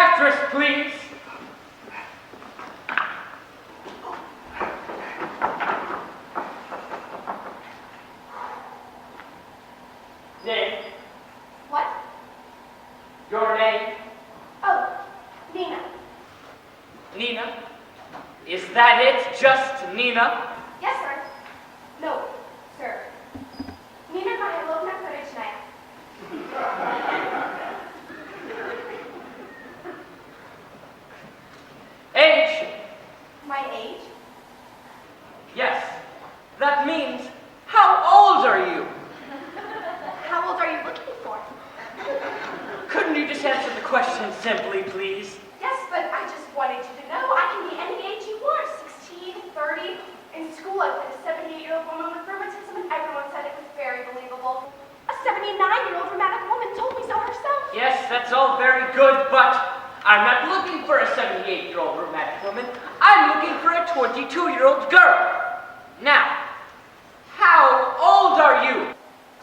actress, please. Name? What? Your name? Oh, Nina. Nina? Is that it? Just Nina? Yes, sir. No, sir. Nina Mihailovna Korichnaya. Age? My age? Yes. That means, how old are you? How old are you looking for? Couldn't you just answer the question simply, please? Yes, but I just wanted you to know I can be any age you want. 16, 30. In school, I played a 78-year-old woman with rheumatism, and everyone said it was very believable. A 79-year-old rheumatic woman told me so herself. Yes, that's all very good, but I'm not looking for a 78-year-old rheumatic woman. I'm looking for a 22-year-old girl. Now, how old are you?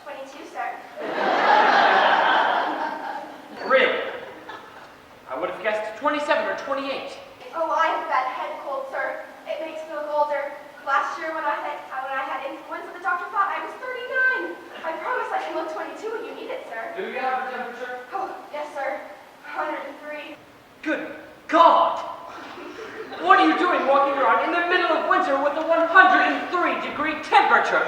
22, sir. Really? I would have guessed 27 or 28. Oh, I have a bad head cold, sir. It makes me look older. Last year when I had influenza, the doctor thought I was 39. I promise I can look 22 when you need it, sir. Do you have a temperature? Oh, yes, sir. 103. Good God! What are you doing walking around in the middle of winter with a 103-degree temperature?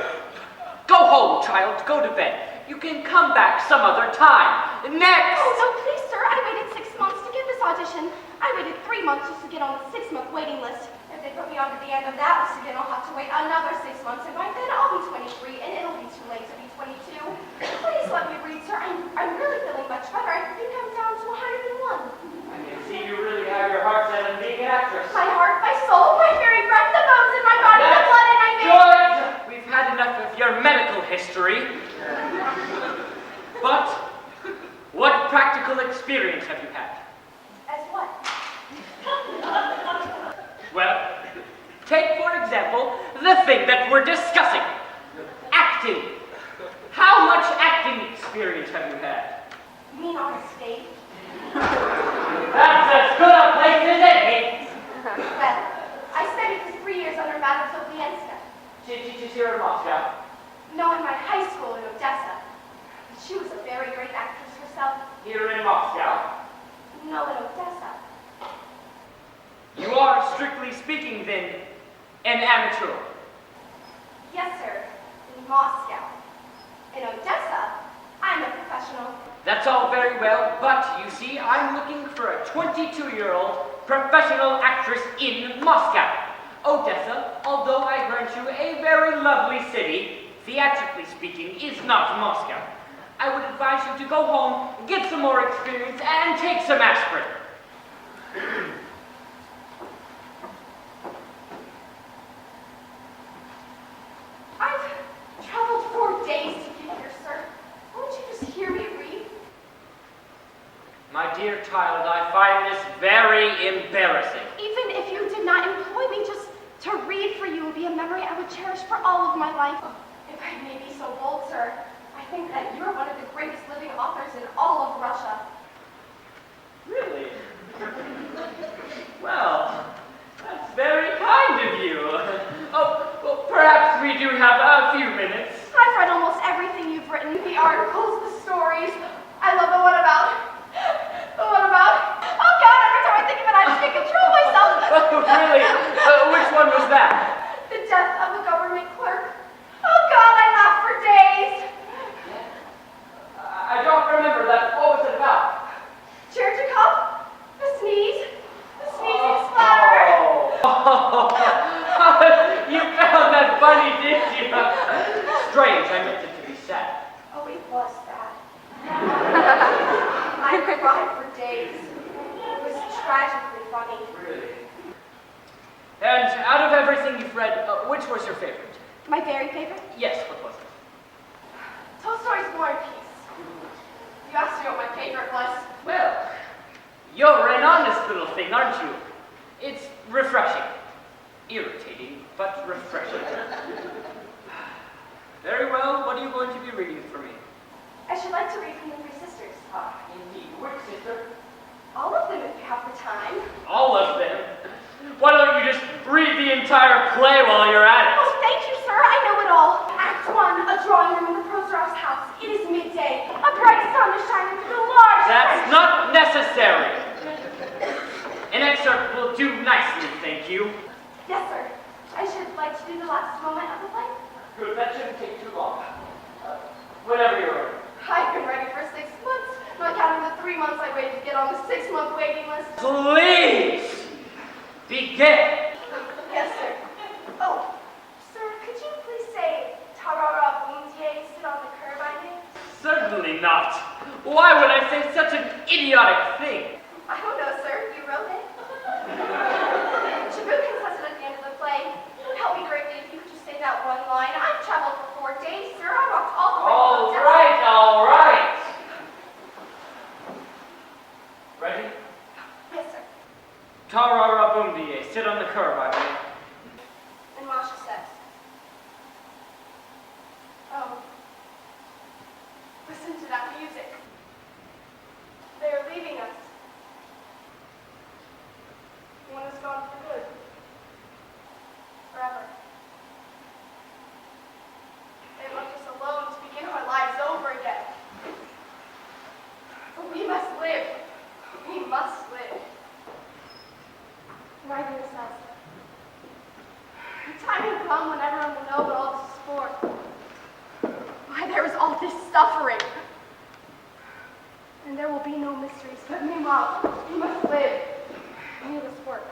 Go home, child. Go to bed. You can come back some other time. Next! Oh, no, please, sir. I waited 6 months to get this audition. I waited 3 months just to get on the 6-month waiting list. If they put me on to the end of that list again, I'll have to wait another 6 months, and by then I'll be 23, and it'll be too late to be 22. Please let me read, sir. I'm really feeling much better. I think I'm down to 101. I can see you really have your heart set on being an actress. My heart, my soul, my very breath, the bones in my body, the blood in my veins. Good! We've had enough of your medical history. But what practical experience have you had? As what? Well, take for example the thing that we're discussing. Acting. How much acting experience have you had? You mean on a stage? That's as good a place as any. Well, I studied for 3 years under Madame Sofienska. She's here in Moscow. No, in my high school in Odessa. She was a very great actress herself. Here in Moscow. No, in Odessa. You are, strictly speaking, then, an amateur. Yes, sir. In Moscow. In Odessa, I'm a professional. That's all very well, but you see, I'm looking for a 22-year-old professional actress in Moscow. Odessa, although I grant you a very lovely city, theatrically speaking, is not Moscow. I would advise you to go home, get some more experience, and take some aspirin. I've traveled 4 days to get here, sir. Won't you just hear me read? My dear child, I find this very embarrassing. Even if you did not employ me, just to read for you would be a memory I would cherish for all of my life. If I may be so bold, sir, I think that you're one of the greatest living authors in all of Russia. Really? Well, that's very kind of you. Oh, well, perhaps we do have a few minutes. I've read almost everything you've written, the articles, the stories. I love the What About. The What About. Oh God, every time I think of it, I just can't control myself. Oh, really? Which one was that? The death of a government clerk. Oh God, I laughed for days. I don't remember that. What was it about? Cherchikov, the sneeze, the sneezing splatter. Oh. You found that funny, did you? Strange, I meant it to be sad. Oh, it was sad. I cried for days. It was tragically funny. Really? And out of everything you've read, which was your favorite? My very favorite? Yes, what was it? Tolstoy's War and Peace. You asked me what my favorite was. Well, you're an honest little thing, aren't you? It's refreshing. Irritating, but refreshing. Very well, what are you going to be reading for me? I should like to read from the Three Sisters. Ah, indeed. Which sister? All of them, if you play while you're at it. Oh, thank you, sir. I know it all. Act 1, a drawing room in the Prozorov's house. It is midday. A bright sun is shining through the large... That's not necessary. An excerpt will do nicely, thank you. Yes, sir. I should like to do the last moment of the play. Good, that shouldn't take too long. Whenever you're ready. I've been ready for 6 months, not counting the 3 months I waited to get on the 6-month waiting list. Please! Begin! Yes, sir. Oh, sir, could you please say Tarara Boomdier sit on the curb I did? Certainly not. Why would I say such an idiotic thing? I don't know, sir. You wrote it? Shabukin says it at the end of the play. It would help me greatly if you could just say that one line. I've traveled for 4 days, sir. I walked all the way All from right, all right. Ready? Yes, sir. Tarara Boomdier, sit on the curb, I mean. And Masha says, oh, listen to that music. They are leaving us. One is gone for good. Forever. They left us alone to begin our lives over again. But we must live. We must live. Right here says, the time will come when everyone will know what all this is for. Why there is all this suffering. And there will be no mysteries, but meanwhile, we must live. We must work.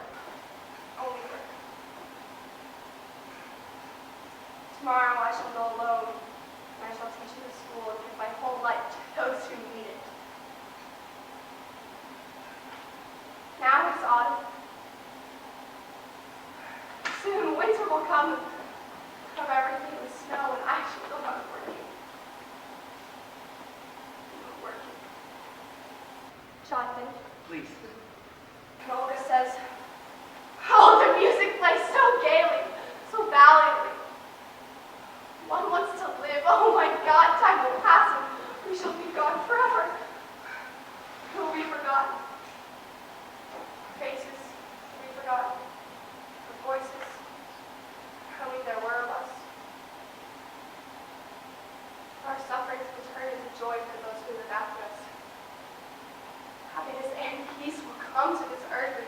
Only work. Tomorrow I shall go alone, and I shall teach in the school and give my whole life to those who need it. Now it's autumn. Soon winter will come and cover everything with snow, and I shall go on working. Working. Jonathan. Please. And Olga says, oh, the music plays so gaily, so valiantly. One wants to live. Oh my God, time will pass and we shall be gone forever. Who will be forgotten? Our faces will be forgotten. Our voices. How many there were of us. Our sufferings will turn into joy for those who live after us. Happiness and peace will come to this earth and